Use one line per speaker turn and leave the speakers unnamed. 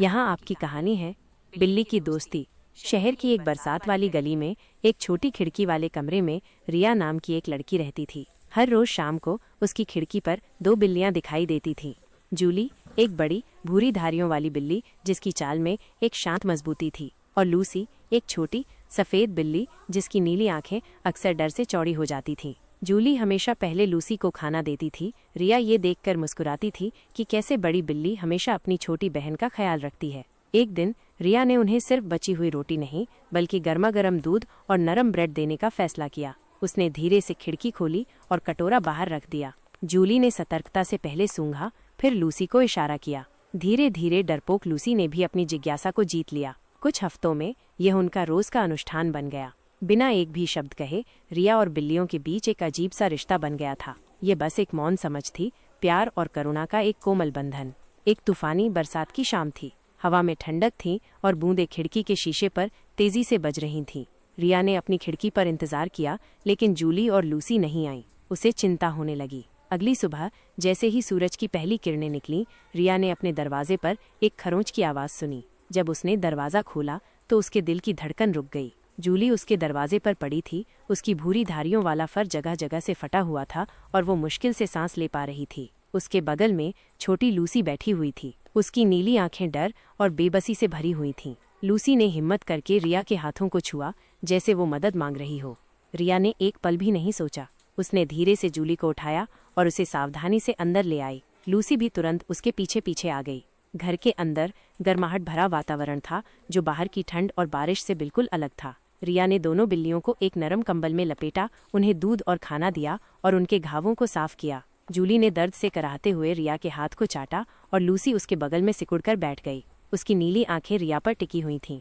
यहाँ आपकी कहानी है बिल्ली की दोस्ती। शहर की एक बरसात वाली गली में एक छोटी खिड़की वाले कमरे में रिया नाम की एक लड़की रहती थी। हर रोज शाम को उसकी खिड़की पर दो बिल्लियां दिखाई देती थीं। जूली, एक बड़ी भूरी धारियों वाली बिल्ली जिसकी चाल में एक शांत मजबूती थी, और लूसी, एक छोटी सफ़ेद बिल्ली जिसकी नीली आंखें अक्सर डर से चौड़ी हो जाती थीं। जूली हमेशा पहले लूसी को खाना देती थी। रिया ये देखकर मुस्कुराती थी कि कैसे बड़ी बिल्ली हमेशा अपनी छोटी बहन का ख्याल रखती है। एक दिन रिया ने उन्हें सिर्फ बची हुई रोटी नहीं बल्कि गर्मा गर्म दूध और नरम ब्रेड देने का फैसला किया। उसने धीरे से खिड़की खोली और कटोरा बाहर रख दिया। जूली ने सतर्कता से पहले सूंघा, फिर लूसी को इशारा किया। धीरे धीरे डरपोक लूसी ने भी अपनी जिज्ञासा को जीत लिया। कुछ हफ्तों में यह उनका रोज का अनुष्ठान बन गया। बिना एक भी शब्द कहे रिया और बिल्लियों के बीच एक अजीब सा रिश्ता बन गया था। ये बस एक मौन समझ थी, प्यार और करुणा का एक कोमल बंधन। एक तूफानी बरसात की शाम थी। हवा में ठंडक थी और बूंदें खिड़की के शीशे पर तेजी से बज रही थीं। रिया ने अपनी खिड़की पर इंतजार किया, लेकिन जूली और लूसी नहीं आई। उसे चिंता होने लगी। अगली सुबह जैसे ही सूरज की पहली किरणें निकलीं, रिया ने अपने दरवाजे पर एक खरोंच की आवाज़ सुनी। जब उसने दरवाज़ा खोला तो उसके दिल की धड़कन रुक गई। जूली उसके दरवाजे पर पड़ी थी। उसकी भूरी धारियों वाला फर जगह जगह से फटा हुआ था और वो मुश्किल से सांस ले पा रही थी। उसके बगल में छोटी लूसी बैठी हुई थी। उसकी नीली आंखें डर और बेबसी से भरी हुई थीं। लूसी ने हिम्मत करके रिया के हाथों को छुआ, जैसे वो मदद मांग रही हो। रिया ने एक पल भी नहीं सोचा। उसने धीरे से जूली को उठाया और उसे सावधानी से अंदर ले आई। लूसी भी तुरंत उसके पीछे पीछे आ गई। घर के अंदर गर्माहट भरा वातावरण था, जो बाहर की ठंड और बारिश से बिल्कुल अलग था। रिया ने दोनों बिल्लियों को एक नरम कंबल में लपेटा, उन्हें दूध और खाना दिया और उनके घावों को साफ किया। जूली ने दर्द से कराहते हुए रिया के हाथ को चाटा और लूसी उसके बगल में सिकुड़कर बैठ गई। उसकी नीली आंखें रिया पर टिकी हुई थीं।